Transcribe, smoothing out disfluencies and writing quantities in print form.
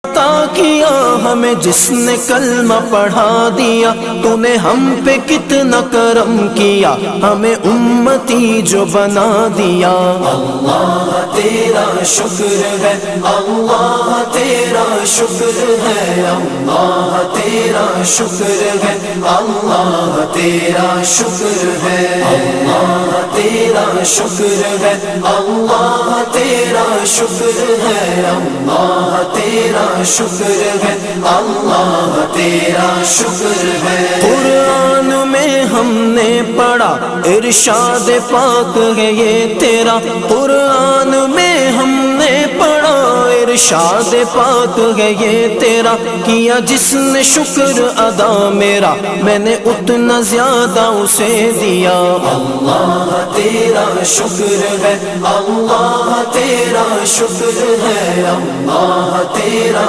عطا کیا ہمیں جس نے کلمہ پڑھا دیا، تو نے ہم پہ کتنا کرم کیا، ہمیں امتی جو بنا دیا۔ اللہ تیرا شکر ہے، اللہ تیرا شکر ہے، اللہ تیرا شکر ہے، اللہ تیرا شکر ہے، اللہ تیرا شکر ہے، اللہ تیرا شکر ہے، اللہ تیرا شکر ہے، اللہ تیرا شکر ہے۔ قرآن میں ہم نے پڑھا ارشاد پاک ہے یہ تیرا، قرآن میں ہم نے پڑھا ارشاد پاک ہے یہ تیرا، کیا جس نے شکر ادا میرا، میں نے اتنا زیادہ اسے دیا۔ اللہ تیرا شکر ہے، اللہ تیرا شکر ہے، اللہ تیرا